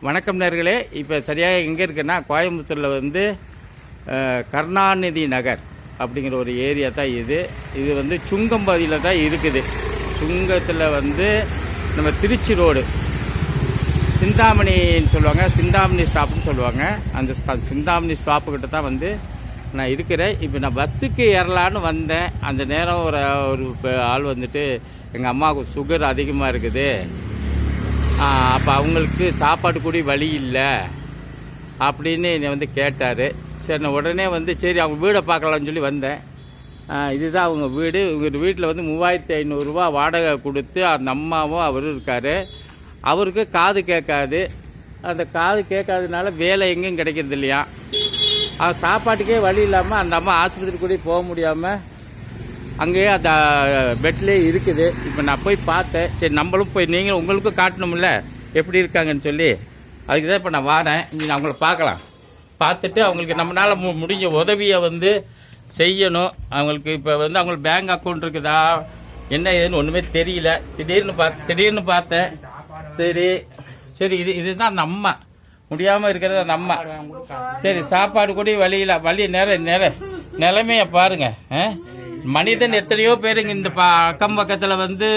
வணக்கம் நேர்களே. இப்போ சரியாக எங்கே இருக்குன்னா கோயம்புத்தூரில் வந்து கருணாநிதி நகர் அப்படிங்கிற ஒரு ஏரியா தான் இது வந்து சுங்கம் பகுதியில் தான் இருக்குது. சுங்கத்தில் வந்து நம்ம திருச்சி ரோடு சிந்தாமணின்னு சொல்லுவாங்க, சிந்தாமணி ஸ்டாப்புன்னு சொல்லுவாங்க. அந்த சிந்தாமணி ஸ்டாப்புக்கிட்ட தான் வந்து நான் இருக்கிறேன். இப்போ நான் பஸ்ஸுக்கு ஏறலான்னு வந்தேன். அந்த நேரம் ஒரு ஆள் வந்துட்டு எங்கள் அம்மாவுக்கு சுகர் அதிகமாக இருக்குது, அப்போ அவங்களுக்கு சாப்பாடு கூட வழி இல்லை அப்படின்னு என்னை வந்து கேட்டார். சரி, நான் உடனே வந்து சரி அவங்க வீடை பார்க்கலான்னு சொல்லி வந்தேன். இதுதான் அவங்க வீடு. இவங்க வீட்டில் வந்து 3500 வாடகை கொடுத்து அந்த அம்மாவும் அவரும் இருக்கார். அவருக்கு காது கேட்காது. அந்த காது கேட்காததுனால வேலை எங்கேயும் கிடைக்கிறது இல்லையா. சாப்பாட்டுக்கே வழி இல்லாமல் அந்த அம்மா ஆஸ்பத்திரி கூட போக முடியாமல் அங்கேயே அந்த பெட்லேயே இருக்குது. இப்போ நான் போய் பார்த்தேன். சரி, நம்மளும் போய் நீங்களும் உங்களுக்கும் காட்டணும்ல எப்படி இருக்காங்கன்னு சொல்லி, அதுக்கு தான் இப்போ நான் வரேன். நீங்கள் அவங்கள பார்க்கலாம். பார்த்துட்டு அவங்களுக்கு நம்மளால் முடிஞ்ச உதவியை வந்து செய்யணும். அவங்களுக்கு இப்போ வந்து அவங்களுக்கு பேங்க் அக்கௌண்ட் இருக்குதா என்ன ஏதுன்னு ஒன்றுமே தெரியல. திடீர்னு பார்த்தேன். சரி இதுதான் அந்த அம்மா முடியாமல் இருக்கிறது அந்த அம்மா. சரி, சாப்பாடு கூட வழி நிலைமையை பாருங்க. மனிதன் எத்தனையோ பேருங்க இந்த அக்கம் பக்கத்தில் வந்து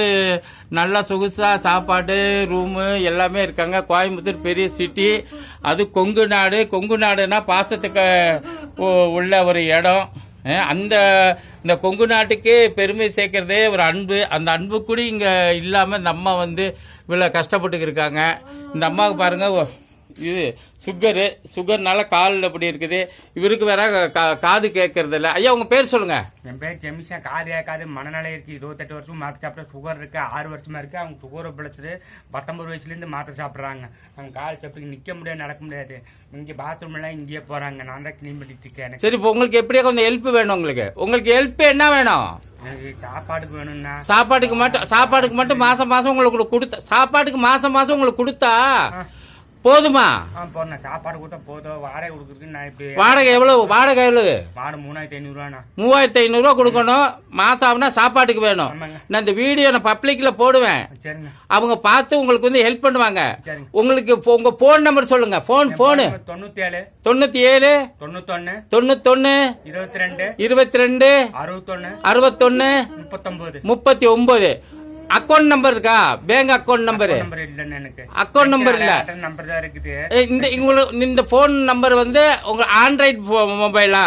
நல்லா சொகுசாக சாப்பாடு ரூமு எல்லாமே இருக்காங்க. கோயம்புத்தூர் பெரிய சிட்டி, அது கொங்கு நாடுனா பாசத்துக்கு உள்ள ஒரு இடம். இந்த கொங்கு நாட்டுக்கு பெருமை சேர்க்கறதே ஒரு அன்பு. அந்த அன்பு கூட இங்கே இல்லாமல் இந்த அம்மா வந்து இவ்வளோ கஷ்டப்பட்டு இருக்காங்க. இந்த அம்மாவுக்கு பாருங்கள், இது சுகர்னால காலில் அப்படி இருக்குது. இவருக்கு வேற காது கேட்கறது இல்லை. ஐயா உங்க பேர் சொல்லுங்க. என் பேர் ஜெமிஷா. காது கேட்காது, மனநிலை இருக்கு. 28 வருஷம் மாத்திரை சாப்பிட சுகர் இருக்கு. 6 வருஷமா இருக்கு. அவங்க சுகரை பிடிச்சது 19 வயசுலேருந்து மாத்திரை சாப்பிட்றாங்க. அவங்க கால் சாப்பிட்டு நிற்க முடியாது, நடக்க முடியாது. இங்கே பாத்ரூம் எல்லாம் இங்கேயே போறாங்க. நான் தான் கிளீன் பண்ணிட்டு இருக்கேன். சரி, இப்போ உங்களுக்கு எப்படியா கொஞ்சம் ஹெல்ப் வேணும்? உங்களுக்கு ஹெல்ப் என்ன வேணும்? எனக்கு சாப்பாடுக்கு வேணும்னா சாப்பாடுக்கு மட்டும் மாசம் உங்களுக்கு கொடுத்தா, சாப்பாட்டுக்கு மாசம் உங்களுக்கு கொடுத்தா போதுமா? சாப்பாடு கொடுத்தா போதும். வாடகை கொடுக்குறதுக்கு நான் இப்படி வாடகை எவ்வளவு? வாடகை 3500 கொடுக்கணும். மாசம் ஆகுனா சாப்பாட்டுக்கு வேணும். நான் இந்த வீடியோ நான் பப்ளிக்ல போடுவேன். அவங்க பார்த்து உங்களுக்கு வந்து ஹெல்ப் பண்ணுவாங்க. உங்களுக்கு உங்க போன் நம்பர் சொல்லுங்க. போன் 97 91 22 61 39. அக்கௌண்ட் நம்பர் இருக்கா? Bank account number account number இல்ல. இந்த போன் நம்பர் வந்து உங்க ஆண்ட்ராய்டு மொபைலா?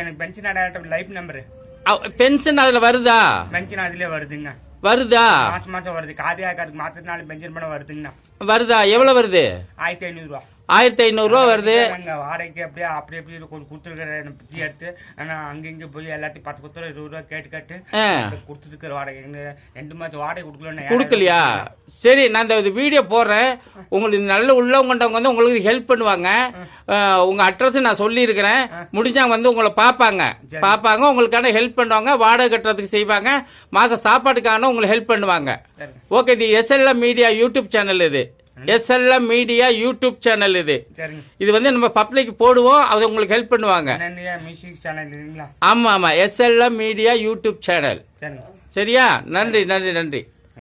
எனக்கு பென்ஷன் லைஃப் நம்பர். பென்ஷன் அதுல வருதா? பென்ஷன் அதுல வருதுங்க. வருதா? மாசம் வருது. காது கார்டுக்கு மாத்தினால பென்ஷன் பண்ண வருதுங்கண்ணா. வருதா? எவ்வளவு வருது? 1500 1500 வருது. வாடகைக்கு அப்படியே கொடுத்துருக்கிற பிச்சி எடுத்து அங்க போய் எல்லாத்தையும் 10 20 கேட்டு கொடுத்துருக்கிற வாடகை 2 மாசம் வாடகை கொடுக்கலையா? சரி, நான் இந்த வீடியோ போடுறேன். உங்களுக்கு நல்ல உள்ளவங்க வந்து உங்களுக்கு ஹெல்ப் பண்ணுவாங்க. உங்க அட்ரஸ் நான் சொல்லி இருக்கிறேன். முடிஞ்சாங்க வந்து உங்களை பார்ப்பாங்க, உங்களுக்கான ஹெல்ப் பண்ணுவாங்க. வாடகை கட்டுறதுக்கு செய்வாங்க. மாசம் சாப்பாட்டுக்கான உங்களுக்கு ஹெல்ப் பண்ணுவாங்க. ஓகே, இது SLM மீடியா யூடியூப் சேனல். இது SLM மீடியா யூடியூப் சேனல். இது வந்து நம்ம பப்ளிக் போடுவோம். அது உங்களுக்கு ஹெல்ப் பண்ணுவாங்க. ஆமா SLM மீடியா யூடியூப் சேனல். சரியா? நன்றி.